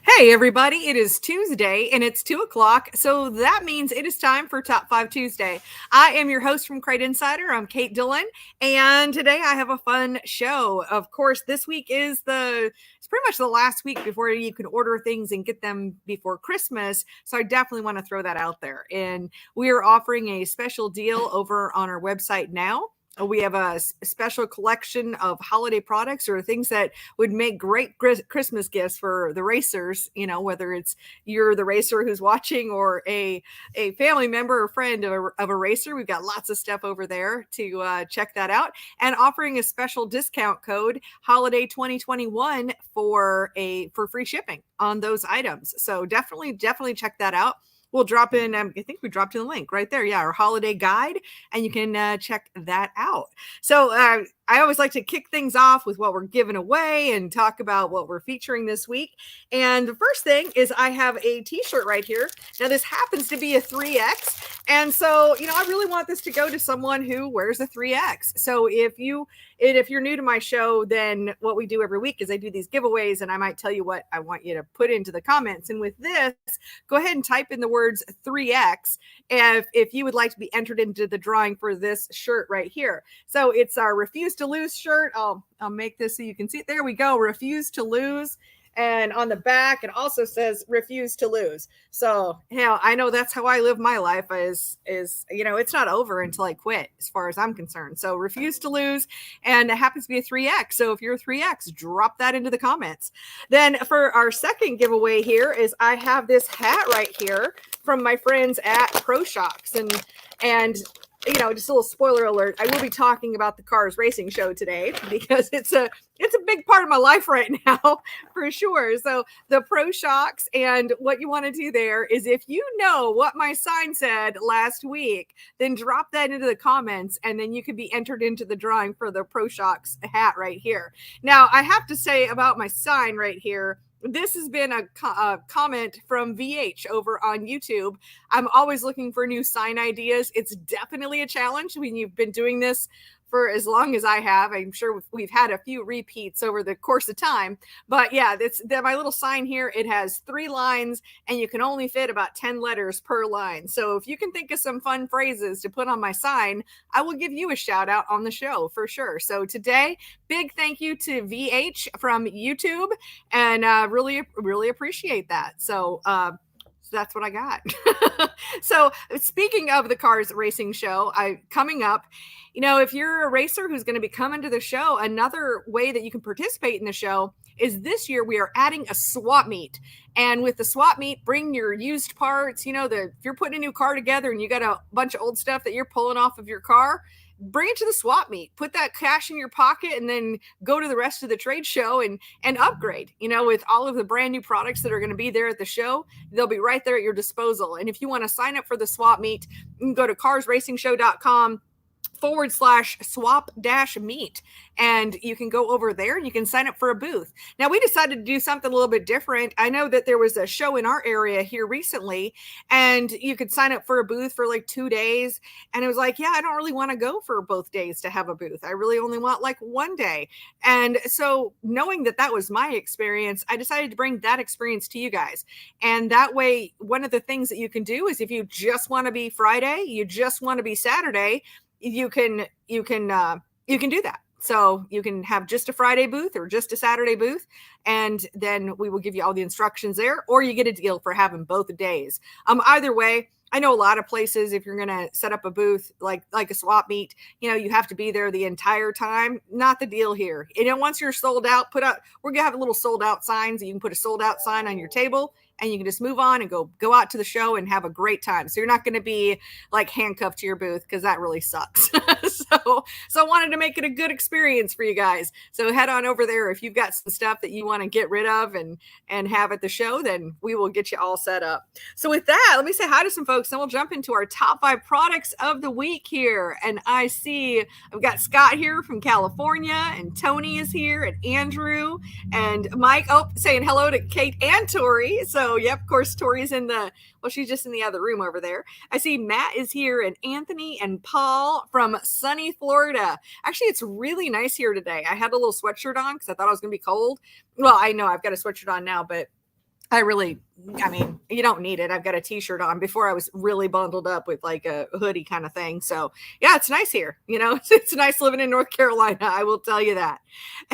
Hey, everybody, it is Tuesday and it's 2 o'clock. So that means it is time for Top 5 Tuesday. I am your host from Crate Insider. I'm Kate Dillon. And today I have a fun show. Of course, this week is it's pretty much the last week before you can order things and get them before Christmas. So I definitely want to throw that out there. And we are offering a special deal over on our website now. We have a special collection of holiday products or things that would make great Christmas gifts for the racers, whether it's you're the racer who's watching or a family member or friend of a racer. We've got lots of stuff over there to check that out, and offering a special discount code holiday 2021 for free shipping on those items. So definitely check that out. We'll drop in, I think we dropped in the link right there. Yeah, our holiday guide, and you can check that out. So I always like to kick things off with what we're giving away and talk about what we're featuring this week. And the first thing is I have a t-shirt right here. Now, this happens to be a 3X. And so, I really want this to go to someone who wears a 3X. So if you're new to my show, then what we do every week is I do these giveaways, and I might tell you what I want you to put into the comments. And with this, go ahead and type in the words 3X if you would like to be entered into the drawing for this shirt right here. So it's our Refuse to Lose shirt. I'll make this so you can see it. There we go. Refuse to lose. And on the back, it also says refuse to lose. So, I know that's how I live my life is, it's not over until I quit, as far as I'm concerned. So refuse to lose. And it happens to be a 3X. So if you're a 3X, drop that into the comments. Then for our second giveaway here is I have this hat right here from my friends at ProShocks. And just a little spoiler alert, I will be talking about the Cars Racing Show today because it's a big part of my life right now, for sure. So the ProShocks, and what you want to do there is, if you know what my sign said last week, then drop that into the comments, and then you could be entered into the drawing for the ProShocks hat right here. Now, I have to say about my sign right here, this has been a comment from VH over on YouTube. I'm always looking for new sign ideas. It's definitely a challenge when you've been doing this for as long as I have. I'm sure we've had a few repeats over the course of time. But yeah, my little sign here, it has 3 lines, and you can only fit about 10 letters per line. So if you can think of some fun phrases to put on my sign, I will give you a shout out on the show for sure. So today, big thank you to VH from YouTube, and really, really appreciate that. So that's what I got. So speaking of the Cars Racing Show, coming up, if you're a racer who's going to be coming to the show, another way that you can participate in the show is this year we are adding a swap meet. And with the swap meet, bring your used parts. If you're putting a new car together and you got a bunch of old stuff that you're pulling off of your car, bring it to the swap meet, put that cash in your pocket, and then go to the rest of the trade show and upgrade, with all of the brand new products that are going to be there at the show. They'll be right there at your disposal. And if you want to sign up for the swap meet, you can go to carsracingshow.com/swap-meet, and you can go over there and you can sign up for a booth. Now, we decided to do something a little bit different. I know that there was a show in our area here recently, and you could sign up for a booth for like 2 days, and it was like, I don't really want to go for both days to have a booth. I really only want like 1 day. And so, knowing that was my experience, I decided to bring that experience to you guys. And that way, one of the things that you can do is, if you just want to be Friday, you just want to be Saturday, you can do that. So you can have just a Friday booth or just a Saturday booth, and then we will give you all the instructions there, or you get a deal for having both days. Either way, I know a lot of places, if you're going to set up a booth like a swap meet, you have to be there the entire time. Not the deal here. Once you're sold out, we're going to have a little sold out signs. You can put a sold out sign on your table, and you can just move on and go out to the show and have a great time. So you're not going to be like handcuffed to your booth, because that really sucks. So I wanted to make it a good experience for you guys. So head on over there. If you've got some stuff that you want to get rid of and have at the show, then we will get you all set up. So with that, let me say hi to some folks, and we'll jump into our top 5 products of the week here. And I see I've got Scott here from California, and Tony is here, and Andrew and Mike. Oh, saying hello to Kate and Tori. So yep, of course, Tori's she's just in the other room over there. I see Matt is here, and Anthony and Paul from sunny Florida. Actually, it's really nice here today. I had a little sweatshirt on because I thought I was going to be cold. Well, I know I've got a sweatshirt on now, but I mean, you don't need it. I've got a t-shirt on. Before I was really bundled up with like a hoodie kind of thing. So yeah, it's nice here. It's nice living in North Carolina. I will tell you that.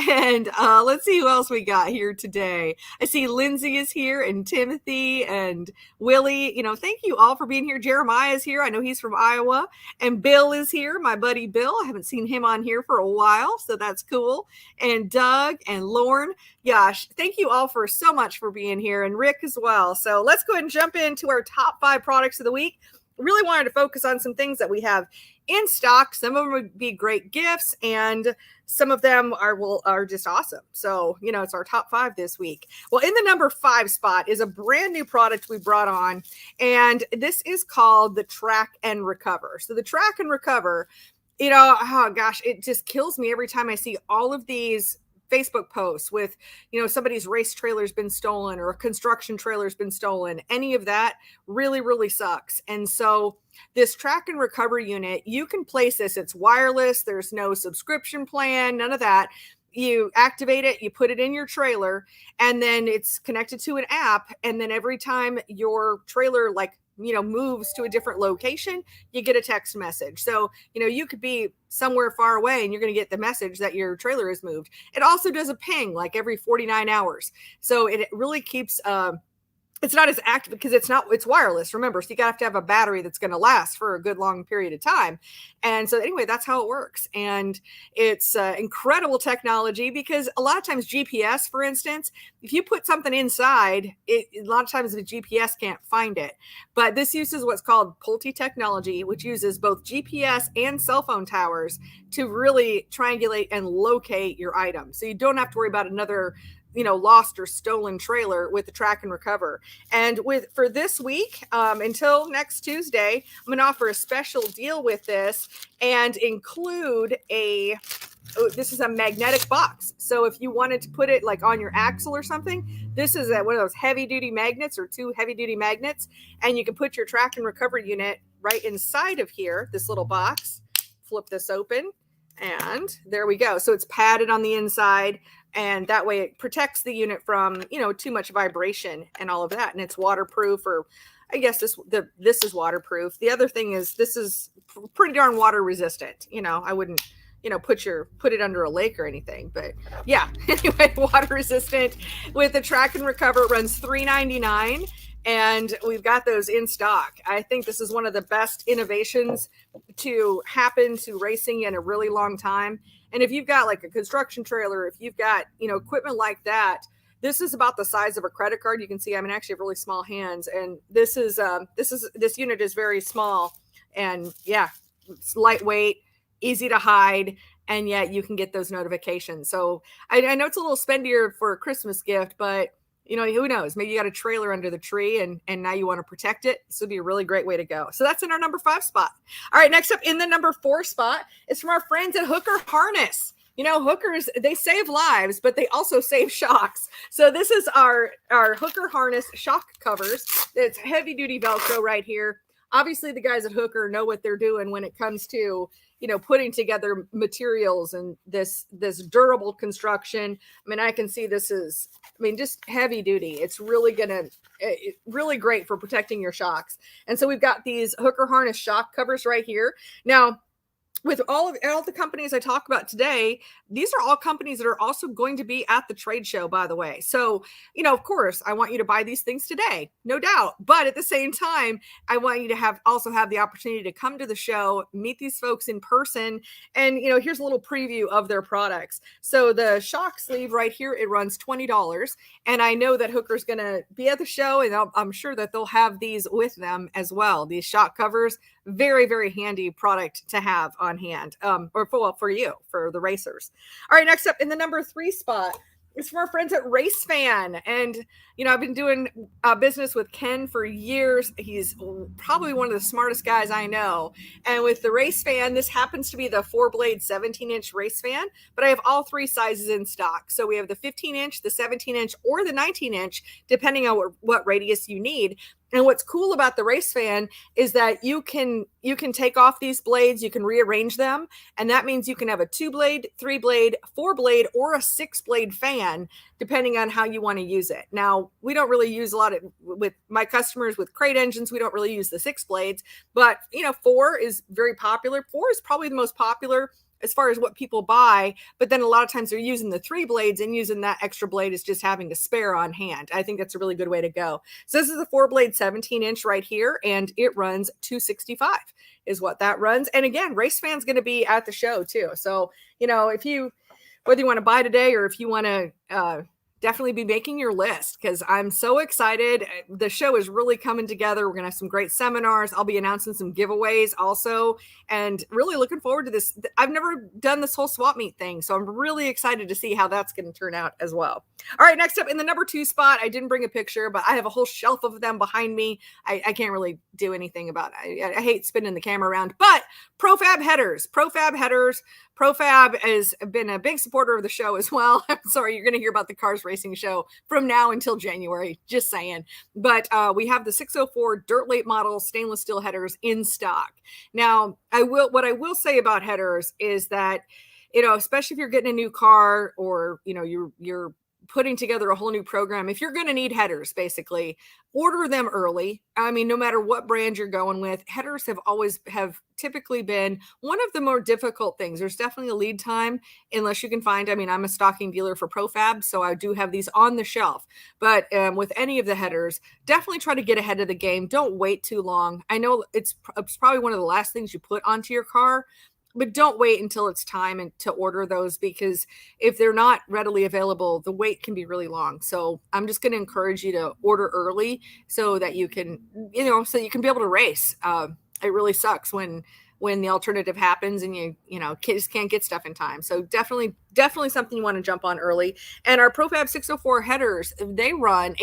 And let's see who else we got here today. I see Lindsay is here and Timothy and Willie. Thank you all for being here. Jeremiah is here. I know he's from Iowa. And Bill is here, my buddy Bill. I haven't seen him on here for a while, so that's cool. And Doug and Lauren. Gosh, thank you all for so much for being here, and Rick as well. So let's go ahead and jump into our top 5 products of the week. Really wanted to focus on some things that we have in stock. Some of them would be great gifts, and some of them are just awesome. So, it's our top 5 this week. Well, in the number 5 spot is a brand new product we brought on, and this is called the Track and Recover. So the Track and Recover, oh gosh, it just kills me every time I see all of these Facebook posts with, somebody's race trailer's been stolen or a construction trailer's been stolen. Any of that really, really sucks. And so this Track and Recover unit, you can place this. It's wireless. There's no subscription plan, none of that. You activate it, you put it in your trailer, and then it's connected to an app. And then every time your trailer moves to a different location, you get a text message. So, you could be somewhere far away and you're going to get the message that your trailer is moved. It also does a ping like every 49 hours. So it really keeps, it's not as active because it's wireless, remember. So you have to have a battery that's going to last for a good long period of time. And so anyway, that's how it works. And it's incredible technology because a lot of times GPS, for instance, if you put something inside, a lot of times the GPS can't find it. But this uses what's called Pulte technology, which uses both GPS and cell phone towers to really triangulate and locate your item. So you don't have to worry about another lost or stolen trailer with the Track and Recover. And for this week, until next Tuesday, I'm going to offer a special deal with this and include this is a magnetic box. So if you wanted to put it like on your axle or something, this is one of those heavy duty magnets or 2 heavy duty magnets. And you can put your Track and Recover unit right inside of here, this little box. Flip this open and there we go. So it's padded on the inside. And that way it protects the unit from, too much vibration and all of that. And it's waterproof, or I guess this is waterproof. The other thing is this is pretty darn water resistant. I wouldn't, put it under a lake or anything, but yeah, anyway, water resistant with the Track and Recover. It runs $3.99. And we've got those in stock. I think this is one of the best innovations to happen to racing in a really long time. And if you've got like a construction trailer, if you've got, equipment like that, this is about the size of a credit card. You can see I'm actually have really small hands. And this unit is very small, and yeah, it's lightweight, easy to hide, and yet you can get those notifications. So I know it's a little spendier for a Christmas gift, but who knows? Maybe you got a trailer under the tree and now you want to protect it. This would be a really great way to go. So that's in our number 5 spot. All right, next up in the number 4 spot is from our friends at Hooker Harness. Hookers, they save lives, but they also save shocks. So this is our Hooker Harness shock covers. It's heavy duty Velcro right here. Obviously, the guys at Hooker know what they're doing when it comes to putting together materials and this durable construction. I mean, I can see this is, just heavy duty. It's really really great for protecting your shocks. And so we've got these Hooker Harness shock covers right here. Now, with all the companies I talk about today, these are all companies that are also going to be at the trade show, by the way. So, of course, I want you to buy these things today, no doubt. But at the same time, I want you to also have the opportunity to come to the show, meet these folks in person. And, here's a little preview of their products. So the shock sleeve right here, it runs $20. And I know that Hooker's going to be at the show, and I'm sure that they'll have these with them as well. These shock covers, very, very handy product to have on hand, or for you, for the racers. All right, next up in the number 3 spot is from our friends at Race Fan. And, I've been doing business with Ken for years. He's probably one of the smartest guys I know. And with the Race Fan, this happens to be the 4-blade 17-inch Race Fan, but I have all 3 sizes in stock. So we have the 15-inch, the 17-inch, or the 19-inch, depending on what radius you need. And what's cool about the race fan is that you can take off these blades, you can rearrange them, and that means you can have a 2-blade, 3-blade, 4-blade, or a 6-blade fan, depending on how you want to use it. Now, we don't really use a lot of, with my customers with crate engines, we don't really use the 6 blades, but 4 is very popular. 4 is probably the most popular as far as what people buy, but then a lot of times they're using the 3 blades, and using that extra blade is just having to spare on hand. I think that's a really good way to go. So this is a 4-blade 17-inch right here, and it runs $265 is what that runs. And again, Race Fan's going to be at the show too. So, if you, whether you want to buy today or if you want to definitely be making your list, because I'm so excited. The show is really coming together. We're going to have some great seminars. I'll be announcing some giveaways also, and really looking forward to this. I've never done this whole swap meet thing, so I'm really excited to see how that's going to turn out as well. All right, next up in the number 2 spot, I didn't bring a picture, but I have a whole shelf of them behind me. I can't really do anything about it. I hate spinning the camera around, but Profab headers. Profab has been a big supporter of the show as well. I'm sorry, you're going to hear about the Cars Racing Show from now until January, just saying. But we have the 604 dirt late model stainless steel headers in stock. Now, what I will say about headers is that, especially if you're getting a new car, or, you're putting together a whole new program, if you're going to need headers, basically order them early. I mean, no matter what brand you're going with, headers have typically been one of the more difficult things. There's definitely a lead time unless you can find, I'm a stocking dealer for Profab, so I do have these on the shelf. But with any of the headers, definitely try to get ahead of the game. Don't wait too long. I know it's probably one of the last things you put onto your car, but don't wait until it's time to order those, because if they're not readily available, the wait can be really long. So I'm just going to encourage you to order early so that you can, so you can be able to race. It really sucks when the alternative happens and you just can't get stuff in time. So definitely something you want to jump on early. And our Profab 604 headers, they run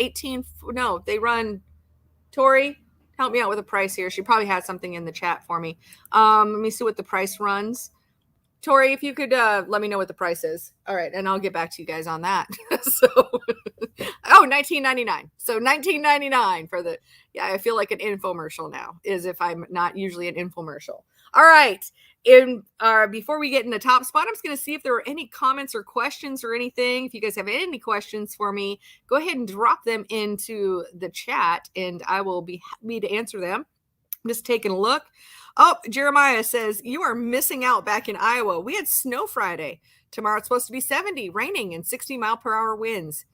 Tori, help me out with a price here. She probably has something in the chat for me. Let me see what the price runs. Tori, if you could let me know what the price is. All right, and I'll get back to you guys on that. $19.99. So $19.99 for I feel like an infomercial now, as if I'm not usually an infomercial. All right. Before we get in the top spot, I'm just going to see if there are any comments or questions or anything. If you guys have any questions for me, go ahead and drop them into the chat, and I will be happy to answer them. I'm just taking a look. Oh, Jeremiah says, you are missing out back in Iowa. We had snow Friday. Tomorrow it's supposed to be 70, raining, and 60-mile-per-hour winds.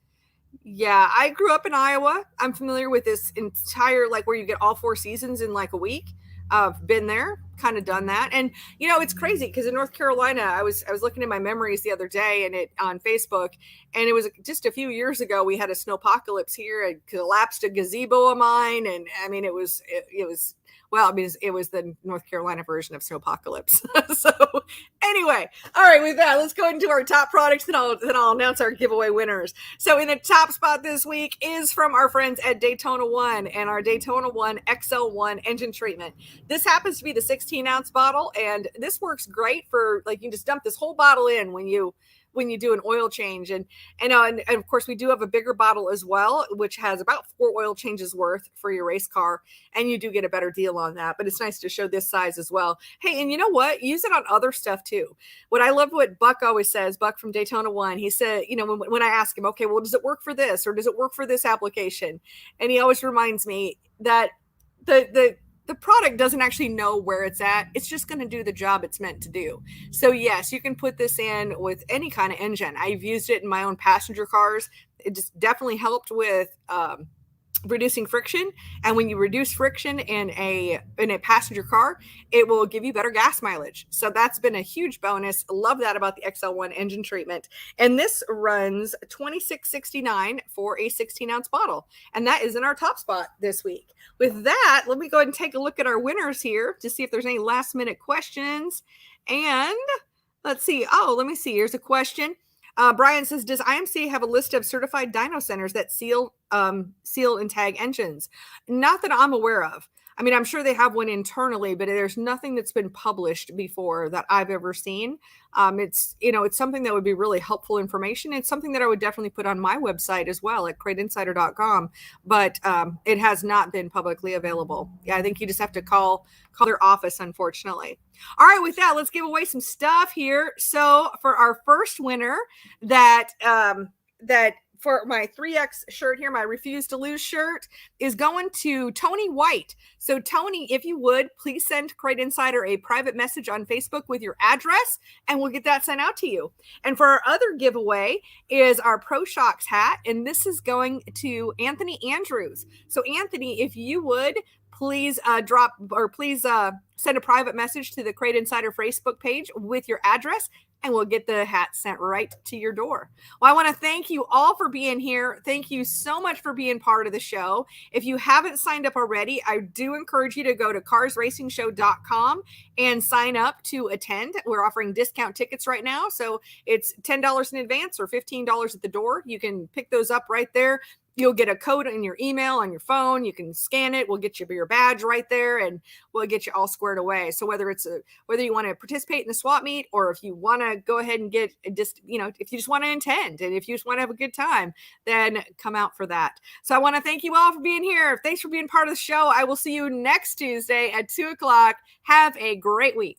Yeah, I grew up in Iowa. I'm familiar with this entire, where you get all 4 seasons in a week. I've been there, kind of done that. And, it's crazy because in North Carolina, I was looking at my memories the other day and on Facebook, and it was just a few years ago, we had a snowpocalypse here. It collapsed a gazebo of mine. And it was the North Carolina version of snowpocalypse. So anyway, all right, with that, let's go into our top products, then I'll announce our giveaway winners. So in the top spot this week is from our friends at Daytona 1 and our Daytona 1 XL1 engine treatment. This happens to be the 16-ounce bottle, and this works great for, you can just dump this whole bottle in when you do an oil change. And of course we do have a bigger bottle as well, which has about 4 oil changes worth for your race car. And you do get a better deal on that, but it's nice to show this size as well. Hey, and you know what? Use it on other stuff too. I love what Buck always says, Buck from Daytona 1, he said, when I ask him, okay, well, does it work for this or does it work for this application? And he always reminds me that the product doesn't actually know where it's at. It's just going to do the job it's meant to do. So yes, you can put this in with any kind of engine. I've used it in my own passenger cars. It just definitely helped with reducing friction. And when you reduce friction in a passenger car, it will give you better gas mileage. So that's been a huge bonus. Love that about the XL1 engine treatment. And this runs $26.69 for a 16-ounce bottle. And that is in our top spot this week. With that, let me go ahead and take a look at our winners here to see if there's any last minute questions. And let's see. Oh, let me see. Here's a question. Brian says, does IMC have a list of certified dyno centers that seal and tag engines? Not that I'm aware of. I mean, I'm sure they have one internally, but there's nothing that's been published before that I've ever seen. It's something that would be really helpful information. It's something that I would definitely put on my website as well at CrateInsider.com, but it has not been publicly available. Yeah, I think you just have to call their office, unfortunately. All right, with that, let's give away some stuff here. So for our first winner, that for my 3X shirt here, my Refuse to Lose shirt, is going to Tony White. So Tony, if you would, please send Crate Insider a private message on Facebook with your address, and we'll get that sent out to you. And for our other giveaway is our Pro Shocks hat, and this is going to Anthony Andrews. So Anthony, if you would, please send a private message to the Crate Insider Facebook page with your address, and we'll get the hat sent right to your door. Well, I want to thank you all for being here. Thank you so much for being part of the show. If you haven't signed up already, I do encourage you to go to carsracingshow.com and sign up to attend. We're offering discount tickets right now. So it's $10 in advance or $15 at the door. You can pick those up right there. You'll get a code in your email, on your phone. You can scan it. We'll get you your badge right there, and we'll get you all squared away. So whether you want to participate in the swap meet, or if you want to go ahead and if you just want to attend, and if you just want to have a good time, then come out for that. So I want to thank you all for being here. Thanks for being part of the show. I will see you next Tuesday at 2:00. Have a great week.